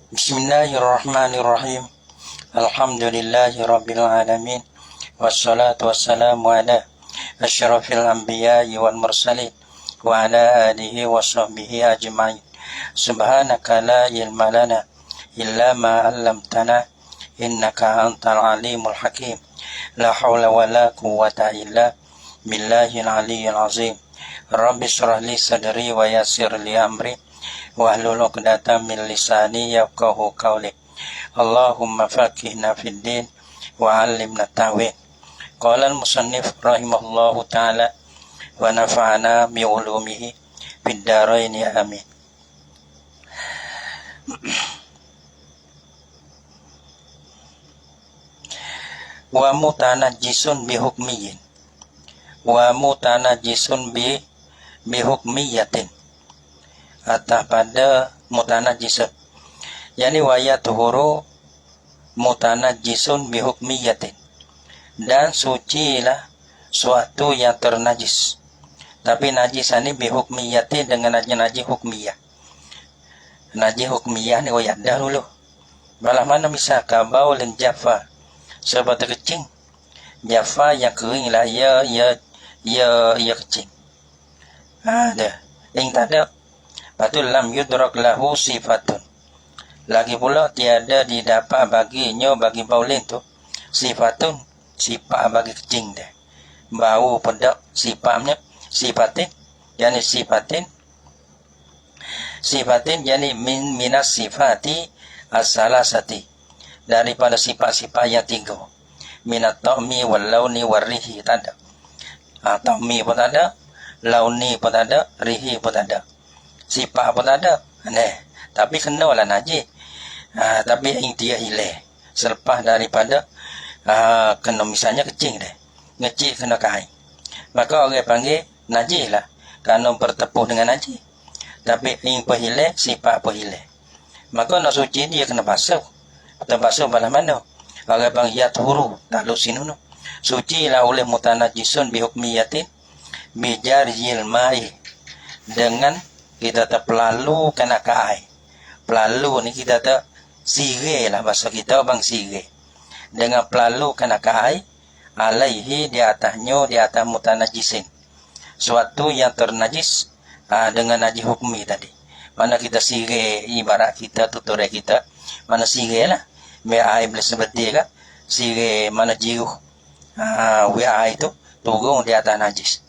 Bismillahirrahmanirrahim. Alhamdulillahi rabbil alamin. Wassalatu wassalamu ala asyrafil anbiya'i wal mursalin wa ala alihi wa sahbihi ajma'in. Subhanaka la ilma lana illa ma 'allamtana innaka antal alimul hakim. La haula wa la quwwata illa billahil aliyyil azim. Rabbi shrah li sadri wa yassir li amri wahlul 'uqdatam min lisani yafqahu qawli. Allahumma faqihna fid din wa 'allimna ta'wil. Qala al-musannif rahimahullahu ta'ala wa nafa'ana bi 'ulumihi fid dharain amin. Wa mutanajjisun bi hukmiyin wa mutanajjisun bi hukmiyatin. Atah pada mutanajjisun, yani wayatuhuru mutanajjisun bi hukmiyatin, dan sucilah suatu yang ternajis, tapi najis ini bi hukmiyatin, dengan najis hukmiyah. Najis hukmiyah ni wayadah dulu balah mana bisa kabaulin jaffa, seperti kecing jaffa yang kering lah, ya kecing ada yang tak ada. Patul lam yudrak lahu sifatun, lagi pula tiada didapat baginya, bagi baulin tu sifatun, sifat bagi kecing dah. Bau pedak sifatnya sifatin, yani sifatin yani minas sifati as-salasati, daripada sifat-sifat yang tiga. Minat ta'mi wal launi wal rihi tak ada. Ta'mi pun tak ada, launi pun tak ada, rihi pun tak ada, sifat pun tak ada. Tapi kenalah najis. Tapi yang dia hilang selepas daripada kena misalnya kecing dah, ngecik kena kain, maka orang panggil najis lah, kerana bertepuh dengan najis. Tapi yang perhilang sifat perhilang, maka nak suci dia kena basuh. Terbasuh pada mana? Orang panggil yathuru, tak lusin no. Suci lah oleh mutanajjisun bi hukmiyatin bijarjil mai, dengan kita terpelalu kena air. Pelalu ni kita tak sirih lah, bahasa kita bang sirih. Dengan pelalu kena air, alaihi di atasnya, di atas mutanajjisin, suatu yang ternajis dengan najis hukmi tadi. Mana kita sirih, ibarat kita tuturai kita, mana sirih lah. Air boleh seperti kan, sirih mana jiruh. Air itu turun di atas najis.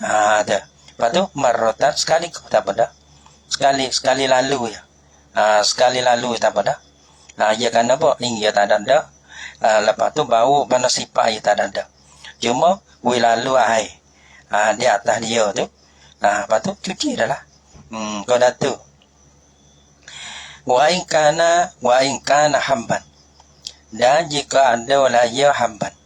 Ada. Lepas tu marrotan sekali tak pada. Sekali lalu ya. Sekali lalu tak pada. Ia kan apa? Ia tak ada. Lepas tu bau mana sifat ia tak ada. Cuma lalu air di atas dia tu. Lepas tu cuci dah lah. Kau dah tu. Wa in kana hamban, dan jika ada lah ia hamban.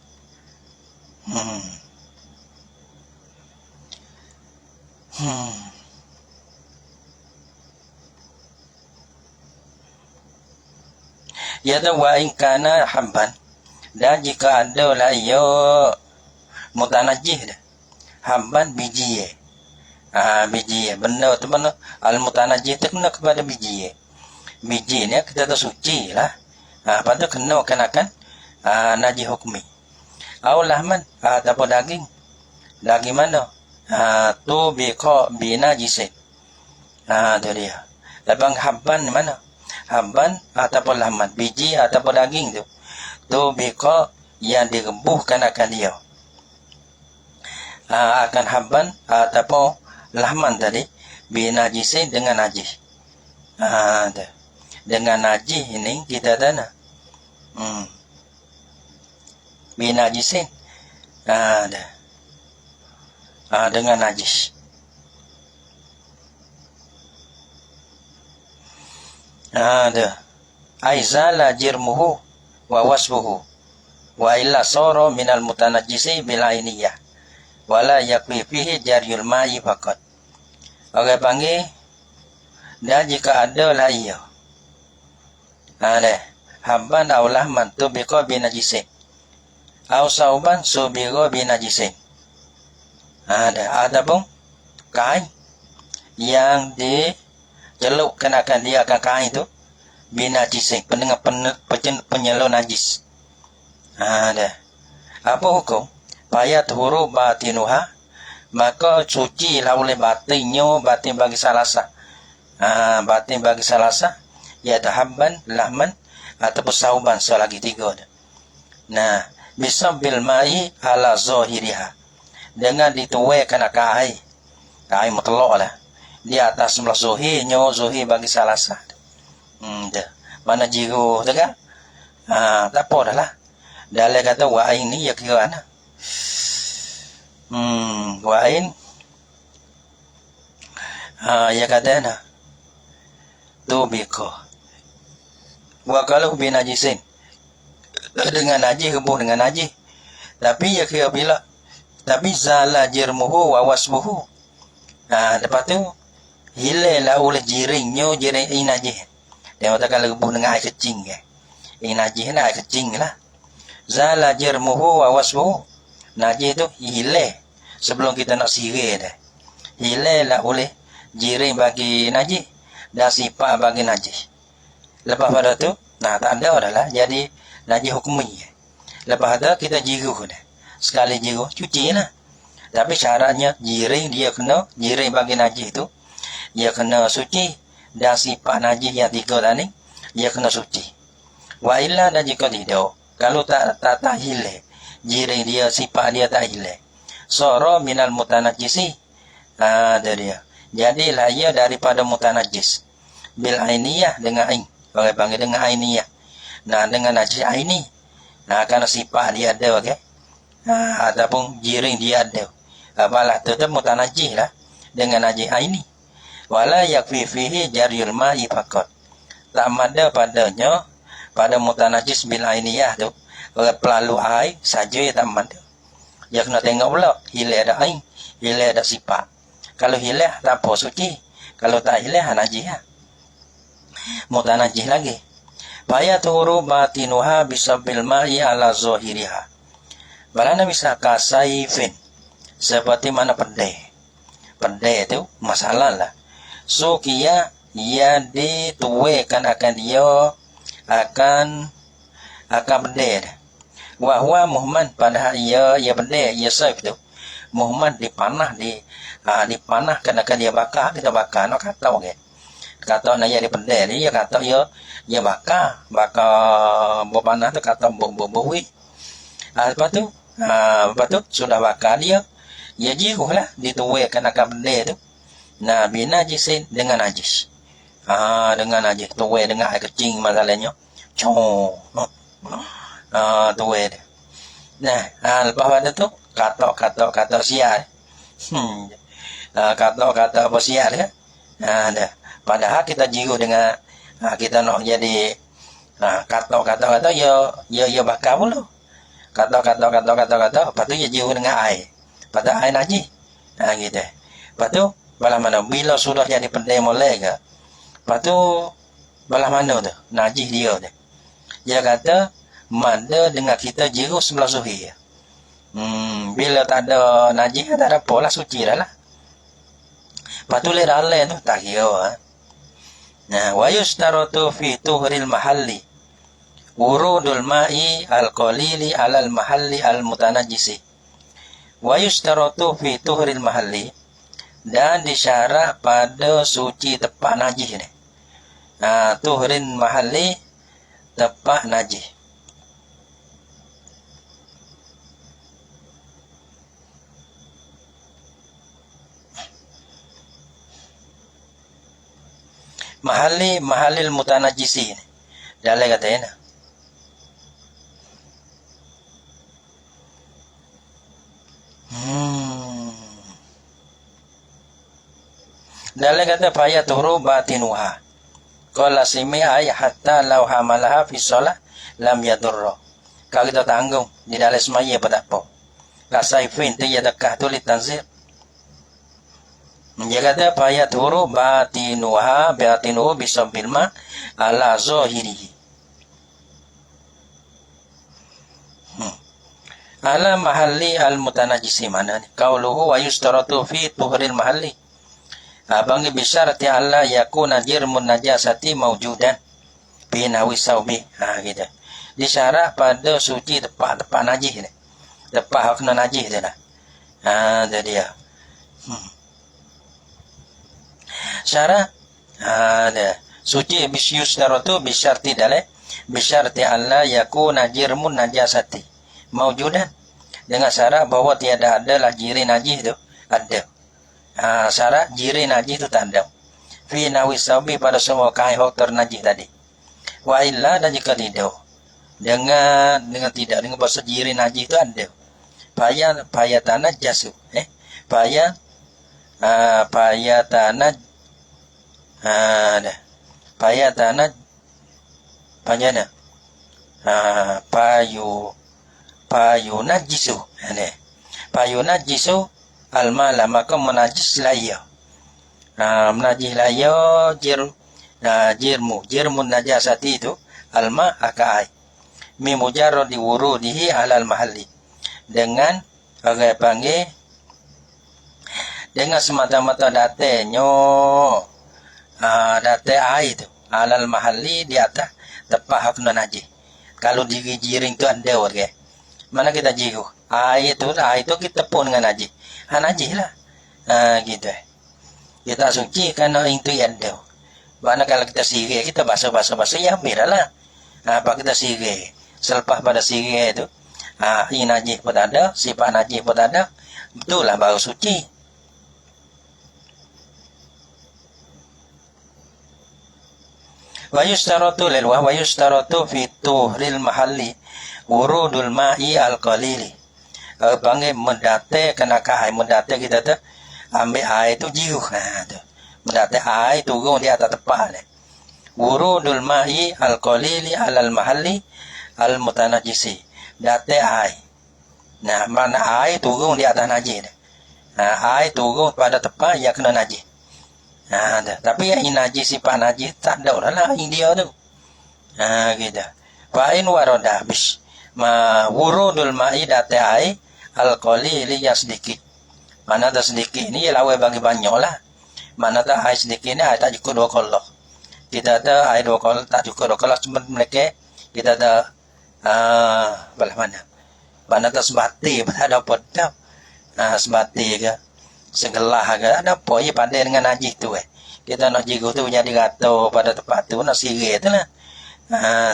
Ya tu wa in kana hamban, dan jika ada lah ia mutanajjis dah. Hamban biji biji benda tu mana al mutanajjis tu kena kepada biji. Biji ni kita tu suci lah. Lepas tu kenakan najis hukmi. Au lahman, ataupun daging. Daging mana? Tu biqa binajisin. Tu dia. Lepas habban mana? Habban ataupun lahman, biji ataupun daging tu. Tu biqa yang direbuhkan akan dia. Akan habban ataupun lahman tadi, binajisin dengan najis. Dengan najis ini kita tanah. Binajisin. Dengan najis. Aizala jirmuhu wa wasbuhu wa illa sara minal mutanajjisi bil ainiyah wala yakfi fihi jaryul ma'i faqat. Orang panggil, dan jika ada lah ia habban aw lahman tubiqa binajisin aw sauban subiqa binajisin. Ada pun kain yang dicelupkan akan dia akan kain itu binajisin, penyelo najis. Dah. Apa hukum? Payat huru batinuha, maka suci lah oleh batinnya, batin bagi salasa. Batin bagi salasa, ya dahabban, lahman, ataupun sauban, selagi 3 dah. Nah, bisa bil ma'i ala zahiriha, dengan dituaikan air mutlak lah di atas sebelah zuhirnya, zuhir bagi salasa. Dah. Mana jiru tu kan? Tak apa dah lah. Dalam kata wa'in ni ya kira mana? Wa'in ya kata na tu biko. Wa kalau binajisin, dengan najis, hubung dengan najis. Tapi ya kira bila, tapi zala jirmuhu wa wasbuhu. Lepas tu hilang oleh jiringnya, jiring najis. Dia katakan hubung dengan air kecing ke. Najis lah, air kecing lah. Zala jirmuhu wa wasbuhu. Najis tu hilang sebelum kita nak sirai dah. Hilang lah oleh jiring bagi najis dan sifat bagi najis. Lepas pada tu, tak ada dah lah. Jadi najis hukmi. Lepas tu kita jiruh dah. Sekali jiruh, cuci lah. Tapi syaratnya jiring dia kena, jiring bagi najis tu, dia kena suci. Dan sifat najis yang 3 tadi, dia kena suci. Wa illa, dan jika tidak, kalau tak hilang, jiring dia, sifat dia tak hilang, sara minal mutanajjisi. Ada dia. Jadilah ia daripada mutanajjis. Bil ainiyah, dengan ain. Orang panggil dengan ainiyah. Nah, dengan najis aini. Kerana sifat dia ada, okey. Ataupun jiring dia ada. Apalah, tetap mutanajjis lah. Dengan najis aini. Wala yakfi fihi jariyul ma'i faqat. Tak ada padanya, pada mutanajjis bil ainiyah tu, pelalu air saja ya tak ada. Dia kena tengok pula, hilang ada air, hilang ada sifat. Kalau hilang, tak apa, suci. Kalau tak hilang, najis lah. Mutanajjis lagi. Fayaturu batinuha bisabil ma'i ala zahiriha. Balana bisa kasaifin. Seperti mana pedai. Pedai itu masalah lah. So, kia dituaikan akan dia, akan pedai dah. Wahwa Muhammad padahal ia pedai, ia saif tu. Muhammad dipanah kerana dia bakar, kita bakar, nak kata okey. Kata nak dia pedai ni, dia kata ia bakar berpanah tu, kata berbuih. Lepas tu sudah bakar dia jiruh lah, dituaikan akan pedai tu. Nah, binajisin, dengan najis. Dengan najis, tuai dengan air kecing masalahnya. Tuai dia. Nah, lepas pada tu kata sial. Kata apa sial kan? Dah. Padahal kita jiru dengan kita nak jadi kata ya bakar pula. Kata lepas tu ya jiru dengan air. Pada air najis. Gitu. Lepas tu balah mana bila sudah jadi pedai molek ke? Lepas tu balah mana tu? Najis dia tu. Dia kata mana dengan kita jiru sebelah zuhir. Bila tak ada najis, tak ada apa lah, suci dah lah. Lepas tu leh dalam tu, tak kira. Nah, wa yustaratu fi tuhril mahalli wurudul ma'i al-qalili alal mahalli al-mutanajjisi. Wa yustaratu fi tuhril mahalli, dan disyarat pada suci tempat najis ni. Tuhrin mahalli, tempat najis. Mahalil mutanajjisi ni. Dalam katanya. Dalam kata fayaturu batinuha. Qala simi ay hatta law hamalaha fi shalah lam yadurra. Kalau kita tanggung di dalam semaya apa tak apa. Kasaifin tu ya dekah tu li tanzir. Dia kata fayaturu batinuha bisabil ma ala zahirihi. Ala mahalli al-mutanajjisi, mana ni? Qauluhu wa yustaratu fi tuhril mahalli. Abang bisyarati alla yakuna jirmun najasati mawjudan fi nawi saubi. Gitu. Disyarat pada suci tepat najis ni. Tepat hak kena najis tu lah. Itu dia. Syarat dia. Suci bisyustaratu bisyarti dalil bisyarti alla yakuna jirmun najasati maujudan, dengan syarat bahawa tiada adalah jiri najis tu ada. Syarat jiri najis tu tak ada fi nawi saubi pada semua kain hak ternajis tadi. Wa illa, dan jika tidak dengan tidak dengan bahasa jiri najis tu ada payah tanah jasu payah tanah payah tanah panjana payu najisu payu najisu almala, maka menajis layah menajis layah jirmun najasati itu alma akai mi mujarrad diwurudihi alal mahalli, dengan orang panggil dengan semata-mata datanya date air tu alal mahalli, di atas tepat hak najis. Kalau jiring tu ada orang, mana kita jiru air tu kita pun dengan najis, najis lah. Gitu. Kita suci kerana itu yang ada. Mana kalau kita sirih, kita basuh ya ambil lah. Apa kita sirih, selepas pada sirih tu ini najis pun tak ada, sifat najis pun tak ada, betul lah baru suci. Wa yustaratu fi tuhril mahalli wurudul ma'i al-qalili. Panggil mendate kena kahai mendate kita tu ambil air tu jiru. Tu. Mendate air turun di atas tepat ni. Wurudul ma'i al-qalili alal mahalli al-mutanajisi. Date air. Nah, mana air turun di atas najis. Air turun pada tempat yang kena najis. Tapi yang najis sifat najis tak ada lah yang dia tu. Gitu. Fa'in waroda bish ma wurudul ma'i date air al-qalili yang sedikit. Mana tak sedikit ni lawa bagi banyak lah. Mana tak air sedikit ni air tak cukup 2 kolok. Kita ada air 2 kolok tak cukup 2 kolok, cuma mereka kita ada belah mana. Mana tak sebati pun ada apa dah. Sebati ke segelah ke ada apa ye pandai dengan najis tu kita nak jigu tu jadi rata pada tempat tu nak sirih tu lah.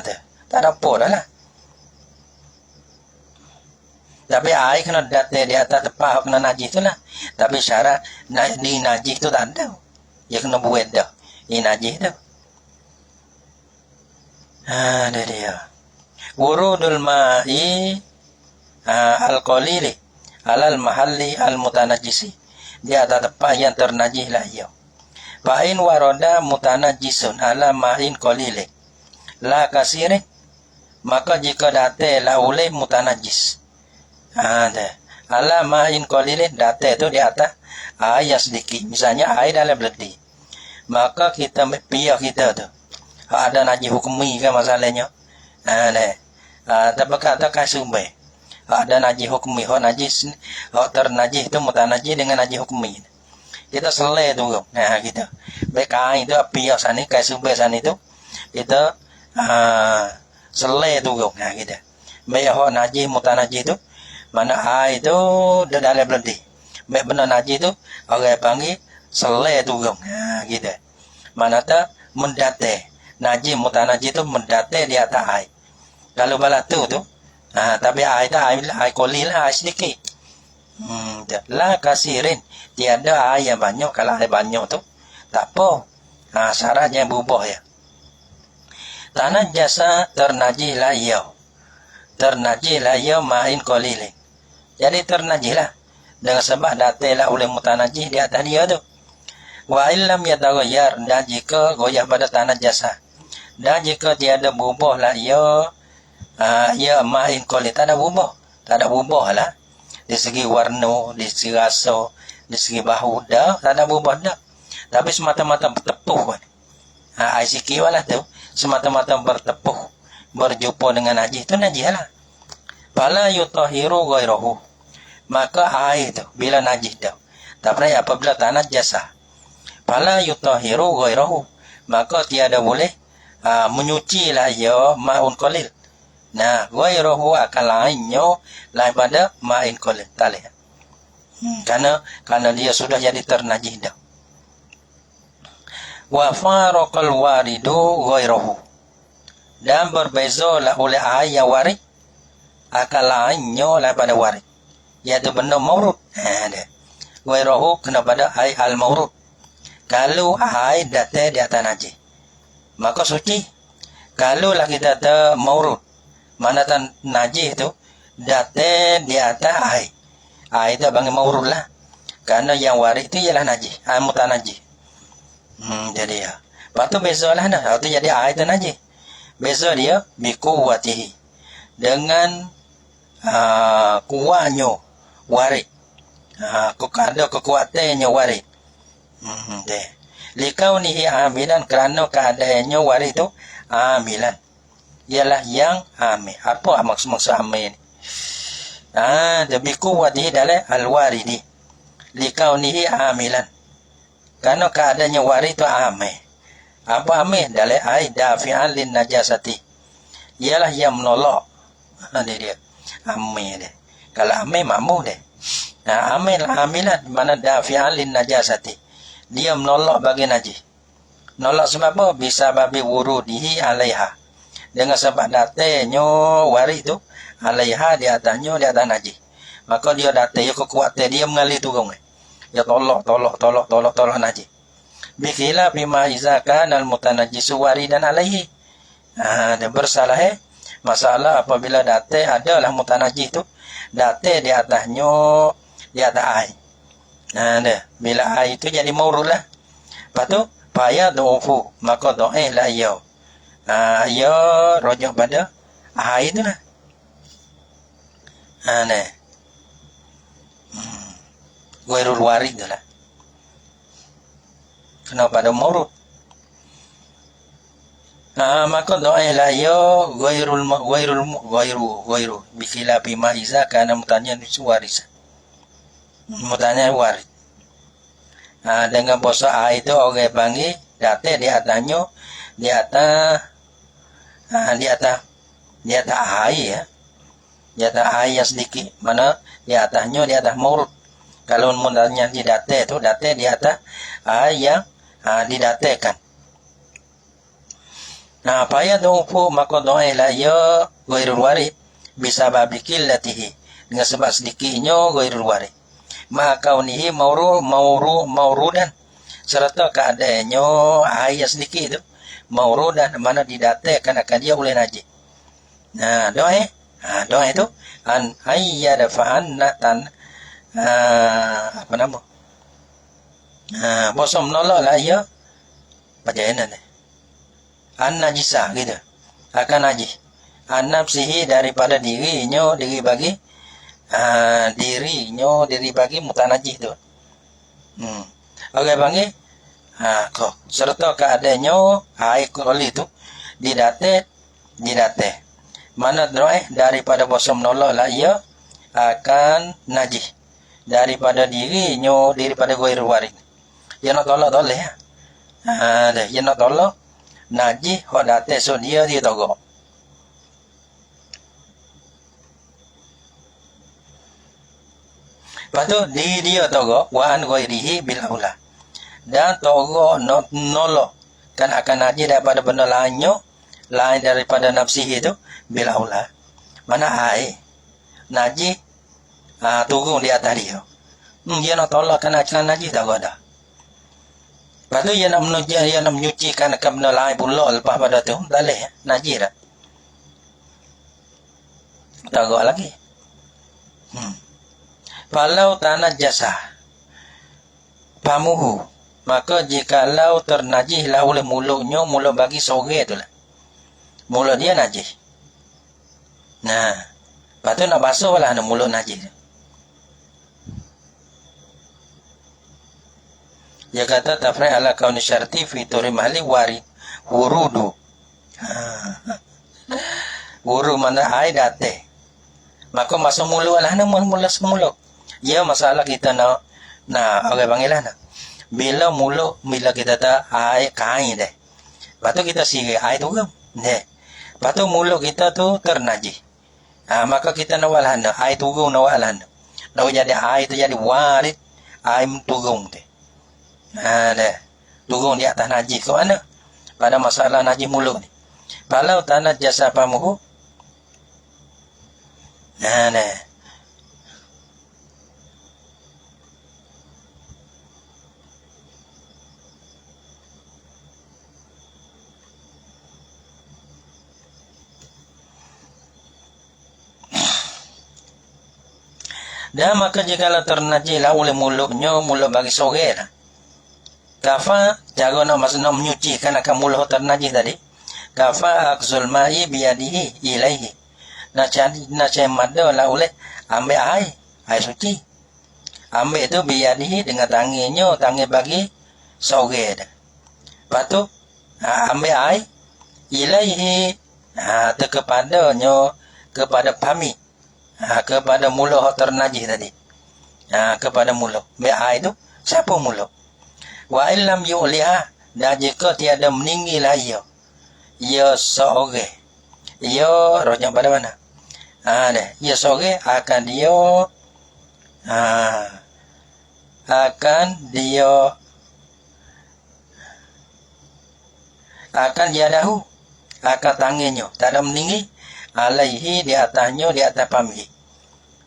Tu tak ada apa dah lah. Tapi air kena datang di atas tempat kena najis tu lah. Tapi syarat ni najis tu tak ada, dia kena buat dah ni najis tu. Ada dia wurudul ma'i al-qalili alal mahalli al-mutanajjisi, di atas tempat yang ternajis lah ia. Fa'in waroda mutanajisun ala ma'in qalili la kasirin, maka jika datang la oleh mutanajis ala ma'in qalilin, datang tu di atas air yang sedikit, misalnya air dalam beledi, maka kita pihak kita tu ada najis hukmi kan masalahnya. Tapi kata kasumbe ada najis hukmi, hak najis hak ternajis tu mutanajis dengan najis hukmi. Kita selai tu kita baik air tu pihak sana kasumbe sana tu kita selai tu kita baik hak najis mutanajis tu mana air tu dalam beledi, baik benar najis tu orang panggil selai tu kita mana tak mendate najis mutanajis tu mendate di atas air. Kalau balatu tu tapi air tu air kolil lah, air sedikit. La kasirin, tiada air yang banyak. Kalau air banyak tu tak apa, syaratnya berubah ya. Tanah jasa ternajis lah ia, ternajis lah ia main kolil. Jadi ternajis lah dengan sebab datang lah oleh mutanajis di atas dia tu. Wa illam yataghayyar, dan jika goyah pada tanah jasa, dan jika tiada berubah lah ia main kolil, tak ada berubah lah di segi warna, di segi rasa, di segi bahu dah tak ada berubah dah, tapi semata-mata bertepuh air sikit lah tu semata-mata bertepuh berjumpa dengan najis tu najis lah. Fala yutahiru ghairahu, maka air tu bila najis dah, tapi apabila tanah jasa, fala yutahiru ghairahu, maka tiada boleh menyuci lah ia ma'un qalil. Nah, ghairuhu akan lainnya lain pada ma'in qalil. Tak boleh. Karena dia sudah jadi ternajis dah. Wa faraqal waridu ghairuhu. Dan berbezalah oleh air yang warid akan lainnya lain pada warid. Iaitu benda maurud. Ghairuhu kena pada air al-maurud. Kalau air datang di atas najis, maka suci. Kalau lah kita ada maurud, mana tan najis itu datang di atas air. Air itu bagi maurud lah. Karena yang warid itu ialah najis, air mutanajis. Jadi ya. Lepas tu beza lah dah. Itu jadi air itu najis. Beza dia bikuwatihi. Dengan kuatnya warid. Ada kekuatannya warid. Likaunihi amilan, kerana keadaannya warid itu amilan. Ialah yang amil. Apa maksud amil ni? Bikuwatihi dalam al-waridi. Likaunihi amilan. Karena keadaannya warid itu amil. Apa amil? Dalam air dafi'an lin najasati. Ialah yang menolak. Dia amil dia. Kalau amil makmur dia. Amil amilan mana dafi'an lin najasati. Dia menolak bagi najis. Nolak sebab apa? Bisa babi wurudihi alaiha. Dengan sebab datanya warid itu alaiha di atasnya, di atas najis. Maka dia datang, dia kekuatan dia mengalir turun. Dia tolak najis. Bikhila bima izakan al-mutanajisu waridan alaihi. Dia bersalah masalah apabila datang adalah mutanajis itu datang di atasnya, di atas air. Bila air itu jadi maurud lah. Lepas tu payah do'ufu, maka do'eh lah ia. Ia rojak pada air tu lah. Ghairul warid tu lah. Kena pada maurud. Maka do'eh lah ia ghairu bikhilafi ma'iza kana mutanya warisa. Mutanya warid. Dengan bosa air itu orang panggil datang di atasnya, di atas air ya. Di atas air yang sedikit. Mana di atasnya, di atas maurud. Kalau mutanya di datang itu datang di atas air yang didatangkan. Payah do'ufu maka do'ailah ia ghairul warid bisa babikil latihi. Dengan sebab sedikitnya ghairul warid. Maka kaunihi maurudan serta keadaannya air sedikit itu maurudan mana didatangkan akan dia oleh najis. Doa itu an ayyada fa'annatan apa nama? Bosom menolak lah ia bacaan ni. An najisah gitu. Akan najis. An nafsihi daripada dirinya, diri bagi diri bagi mutanajis tu. Orang panggil kok serta keadaannya air koli tu didate. Mana droeh daripada bosom menolak lah ia akan najis daripada dirinya, daripada ghairul warid. Dia nak tolak boleh ya. Dia nak tolak najis hok date so dia togok. Lepas tu dia togok wa an ghairihi bil aula. Dan togok nolak kan akan najis daripada benda lainnya, lain daripada nafsi itu bil aula. Mana air najis turun di atas dia. Dia nak tolak kan akan najis tak ada. Lepas tu dia nak menyucikan akan benda lain pula lepas pada tu tak boleh najis dah. Togok lagi. Falau tanah jasa pamuhu, maka jikalau ternajislah oleh mulutnya, mulut bagi sore tu lah, mulut dia najis. Lepas tu nak basuh lah mulut najis. Dia kata tafri' ala kauni syarti fi turi mahli warid wurudu. Wurud mana air date, maka masuk mulut lah mula semula. Ya masalah kita nak orang panggil lah. Bila kita tak air kain deh. Lepas tu kita sirik air turun. Lepas tu mulut kita tu ternajis. Maka kita nak walhana, air turun nak walhana. Nak jadi air tu jadi warid, air turun tu. Turun di atas najis ke mana? Pada masalah najis mulut ni. Kalau tanah jasa pamuhu. Dan maka jikalau ternajislah oleh mulutnya, mulut bagi sore lah. Kafa, cara nak menyucikan akan mulut ternajis tadi. Kafa akzul ma'i biyadihi ilaihi. Nak cari mada lah oleh ambil air suci. Ambil tu biyadihi dengan tangannya, tangan bagi sore dah. Lepas tu, ambil air ilaihi, kepadanya, kepada pami. Kepada mulut ternajis tadi. Kepada mulut. Ambil air tu, siapa mulut? Wa illam yu'liha, dan jika tiada meninggilah ia seorang. Ia rojak pada mana? Ia seorang akan dia dahu, akan tangannya tak ada meninggi, alaihi di atasnya, di atas pamih.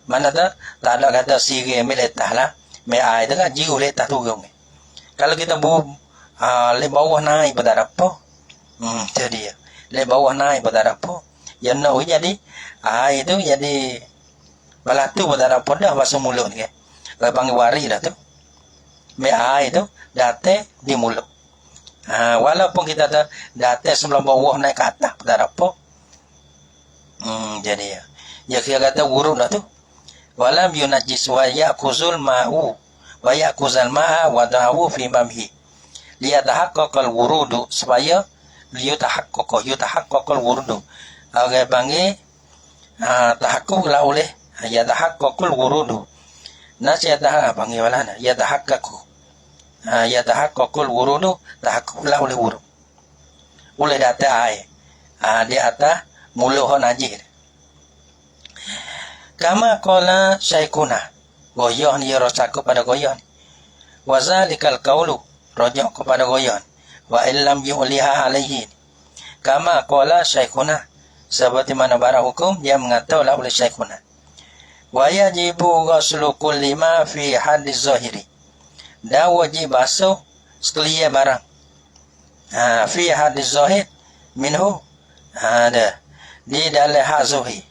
Mana tak ada kata sirih ambil letas lah. Ambil air tu kan jiru letas turun. Kalau kita le bawah naik pada apa? Itu dia. Le bawah naik pada apa? Yang nak jadi air tu jadi balatu pada apa dah basuh mulut ni. Kalau panggil wari dah tu. Ambil air tu datang di mulut. Walaupun kita tak datang sebelum bawah naik ke atas pada apa? Jadi ya kira kata wurud dah tu. Walam yunajis wa ya'kuzul ma'u wa ya'kuzal ma'a wa dahu fi mamhi. Liyatahaqqaqal wurudu, supaya yutahaqqaqal wurudu. Orang panggil tahaqqaq lah oleh yatahaqqaqul wurudu. Nasihatah panggil walana yatahaqqaqu. Yatahaqqaqul wurudu, tahaqqaq lah oleh wurud. Oleh data air. Di atas mulut najis. Kama qala syaikuna, goyah ni rasaku pada goyah. Wa zalikal qaulu, rojak kepada goyah. Wa illam yu'liha alaihi. Kama qala syaikuna, seperti mana barang hukum dia mengatakan oleh syaikuna. Wa yajibu ghuslu kulli ma fi hadis zahiri. Dan wajib basuh sekalian barang. Fi hadis zahir minhu. Ada di dalam hak zahir.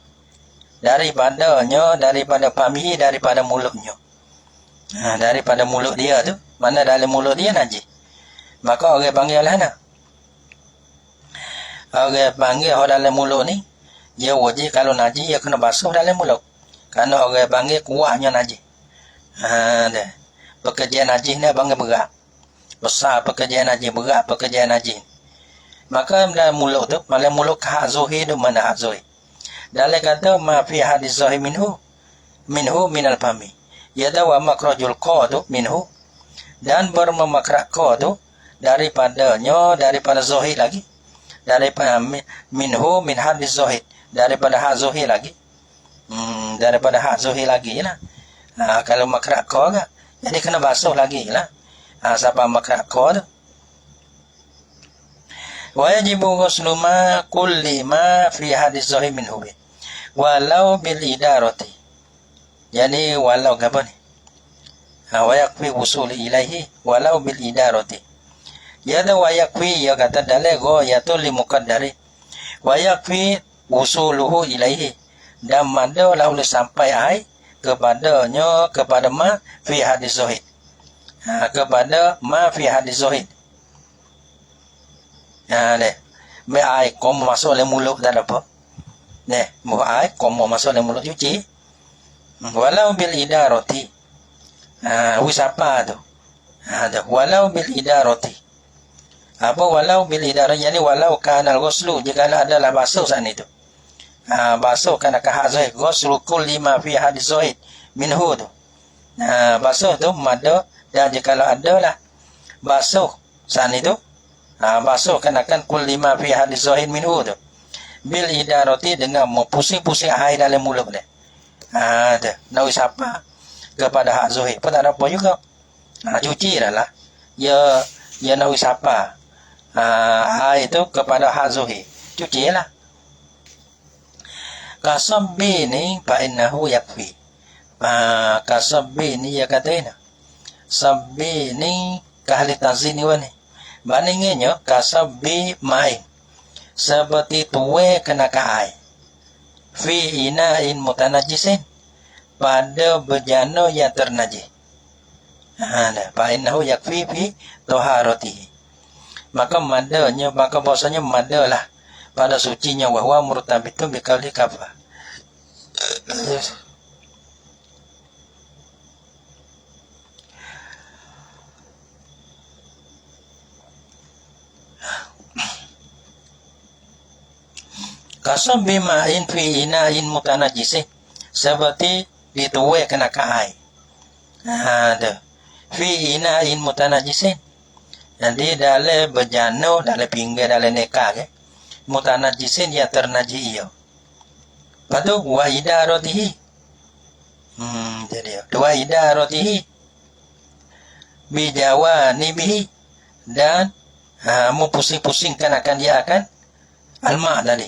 Daripada pamih, daripada mulutnya. Daripada mulut dia tu, mana dalam mulut dia najis. Maka orang panggil lah nak. Orang panggil dalam mulut ni, dia wajib kalau najis, dia kena basuh dalam mulut. Kerana orang panggil kuahnya najis. Pekerjaan najis ni panggil berat. Besar pekerjaan najis, berat pekerjaan najis. Maka dalam mulut tu, dalam mulut hak zuhir tu, mana hak zuhir. Dalam kata ma fi hadis zahir minhu minal fami. Yada wa makrajul qa tu minhu, dan bermemakrak qa tu daripada zahir lagi. Daripada minhu min hadis zahir, daripada hak zahir lagi. Daripada hak zahir lagi lah. Kalau makrak qa kan, jadi kena basuh lagi lah. Siapa makrak qa tu. Wa yajibu ghuslu ma kulli ma fi hadis zahir minhu. Walau bil idarati. Jadi walau apa ni? Wa yakfi usul ilaihi walau bil idarati. Yada wa yakfi, ya kata dalil ghayatul li muqaddari. Wa yakfi usuluhu ilaihi. Dan mada lah boleh sampai ai kepadanya, kepada ma fi hadis zahid. Kepada ma fi hadis zahid. Mai ai kom masuk dalam mulut tak ada apa. Mau ai kom masuk dalam mulut cuci. Walau bil idarati. Wis apa tu? Walau bil idarati. Apa walau bil idarati? Yani walau kana al-ghuslu, jika adalah basuh saat itu. Basuh kana kahazai ghuslu kulli ma fi hadis zahid minhu tu. Basuh tu mada, dan jika adalah basuh saat itu basuh kenakan kul lima fi hadis zahir minhu tu bil idarati dengan pusing-pusing air dalam mulut dia. Ada nak siapa kepada hak zahir pun tak ada apa juga. Cuci dah lah. Ya nak siapa air itu kepada hak zahir. Cuci lah. Kasabbi ni fa innahu yakfi. Kasabbi ni ya katanya. Sabbi ni kahli tazin ni wani. Bandingannya kasabbi main. Seperti tuwe kena air. Fi ina'in mutanajisin. Pada bejana yang ternajis. Fa innahu yakfi fi taharatihi. Maka bahasanya madalah pada sucinya wahwa murtabitun biqauli kafa. Kasam bima'in fi ina'in mutanajisin. Seperti dituai kena air. Ada. Fi ina'in mutanajisin. Jadi dalam bejana, dalam pinggir, dalam nekah. Mutanajisin yang ternajis ia. Lepas tu, wa idaratihi. Jadi, wa idaratihi. Bijawani bihi. Dan, mu pusing-pusingkan akan dia akan alma tadi.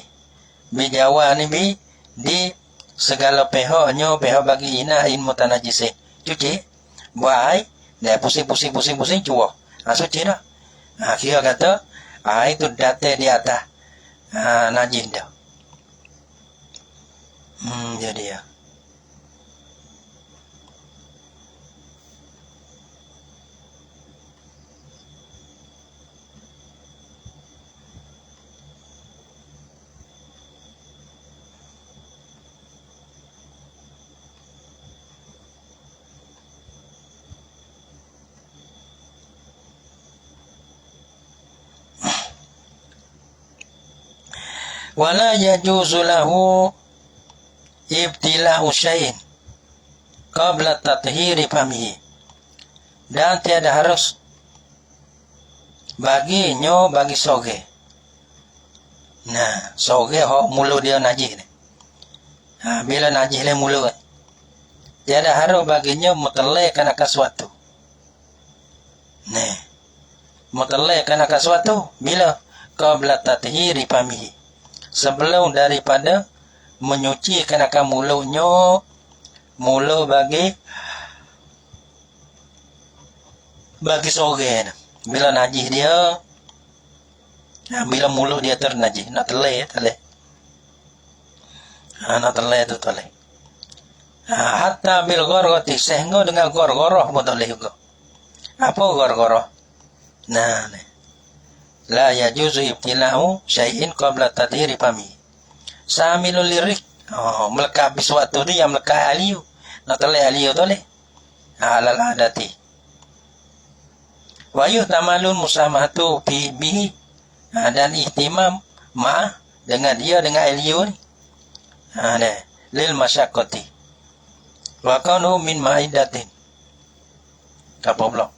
Bijawani bihi. Di segala pihaknya, pihak bagi ina'in mutanajisin. Cuci. Buat air. Dia pusing-pusing cuak. Suci dah. Kira kata, air tu datang di atas. Najis dah. Jadi ya. Wala yajuzu lahu ibtila'u syai'in qabla tathhiri famihi. Dan tiada harus bagi soge. Soge mulut dia najis. Bila najis le mulut. Tiada harus baginya mutalaikan akan suatu. Mutalaikan akan suatu bila qabla tathhiri famihi. Sebelum daripada menyucikan akan mulutnya, mulut bagi sore. Bila najis dia, bila mulut dia ternajis, nak telai. Nak telai tu telai. Hatta bil ghargati, sehingga dengan ghargharah pun telai juga. Apa ghargharah? La yajuzu ibtila'u syai'in qabla tathhiri fami. Samilul lirik. Melekat sesuatu tu yang melekat aliyu. Nak telai aliyu tu leh. Alal adati. Wa yuhtamalun musamahatu fi bihi. Dan ihtimam ma'ah dengan dia dengan aliyu ni. Lil masyaqqati. Wa kanu min ma'idatin. Apa pula?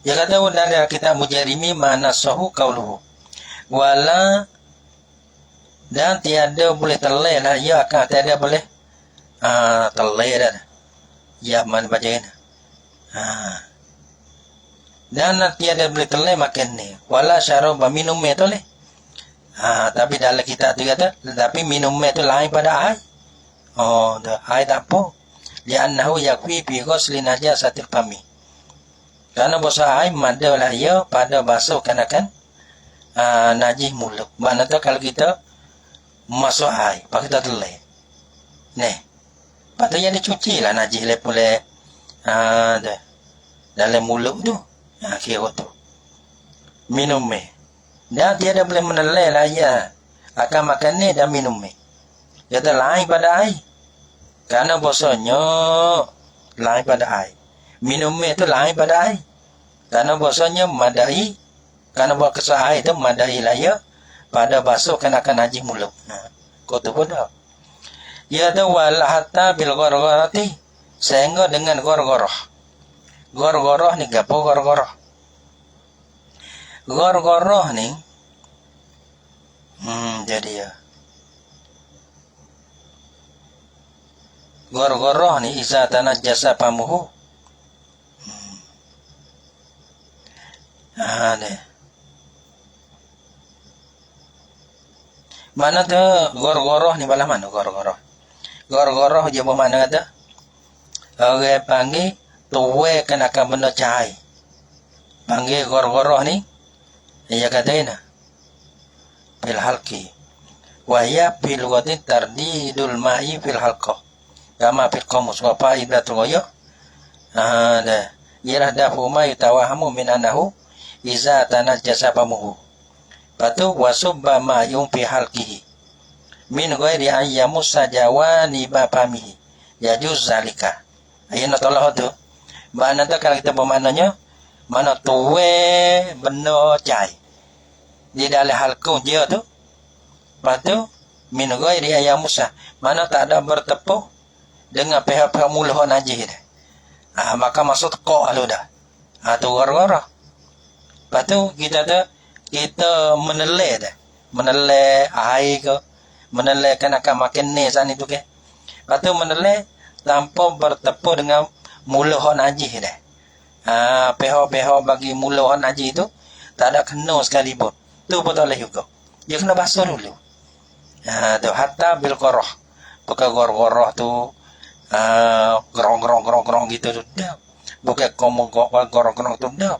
Ya kata dari kitab Mujarimi mana sahu qauluhu wala dan tiada boleh telai lah ya akan tiada boleh telai dah ya mana baca ni dan tiada boleh telai makan ni wala syaraba minum tu leh tapi dalam kitab tu kata tapi minum tu lain pada air air tak apa dia annahu yakfi bi ghusli najasatil fami. Karena bahasa air madalah ia pada basuh akan najis mulut. Maknanya kalau kita masuk air, pakai kita telai. Patutnya dicuci lah najis boleh dalam mulut tu. Kira tu. Minum mie. Dan tiada boleh menelai lah ia akan makan ni dan minum mie. Dia lain pada air. Karena bahasanya lain pada air. Minum mie tu lain pada air. Karena bahasanya madai. Karena buat kesah air tu madai lah ya. Pada basuh akan najis mulut. Kau tu pun dah. Ya tu wal hatta bil ghargharati. Sehingga dengan ghargharah. Gor-goroh ni gapo gor-goroh? Gor-goroh ni jadi ya. Gor-goroh ni iza tanajjasa famuhu. Deh. Mana tu gor-goroh ni bala mana gor-goroh? Gor-goroh je mana kata? Orang panggil tuwe kena akan benda cahai. Panggil gor-goroh ni ia kata ini fil halqi wa ya fil wadi tardidul ma'i fil halqah kama fil qamus wa fa'idatul ghaya dah ialah dafu ma yatawahamu min annahu iza tanajjasa famuhu patu wasubba ma yum fi halqihi min ghairi ayyamusa jawani bapamihi yajuz zalika ayana tolak tu mana tu kalau kita bermaknanya mana tuwe benda cai di dalam halqu dia tu patu min ghairi ayyamusa mana tak ada bertepuk dengan pihak-pihak muluh najis dah maka masuk kok alu dah tu gara-gara. Lepas tu kita menelai dah. Menelai air ke. Menelai kan akan makin ni sana itu ke. Lepas tu menelai tanpa bertepuk dengan mulut najis dah. Pihak-pihak bagi mulut najis tu tak ada kena sekali pun. Tu pun tak boleh juga. Dia kena basuh dulu. Tu hatta bil qarah. Bukan gor-goroh tu gerong gitu tu dah. Bukan ngomong gerong tu dah.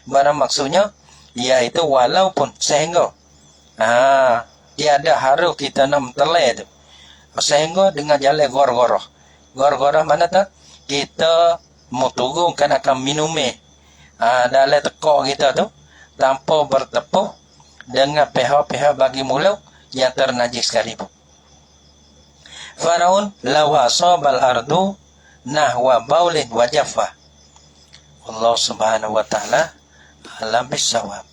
Mana maksudnya iaitu walaupun sehingga tiada harus kita nak telai tu sehingga dengan jalan gor-goroh mana tak kita mau turunkan akan minumnya dalam tekak kita tu tanpa bertepuk dengan pihak-pihak bagi mulut yang ternajis sekalipun. Faraun law asabal ardu nahwa baulin wa jaffa. Allah subhanahu wa ta'ala alam bisawab.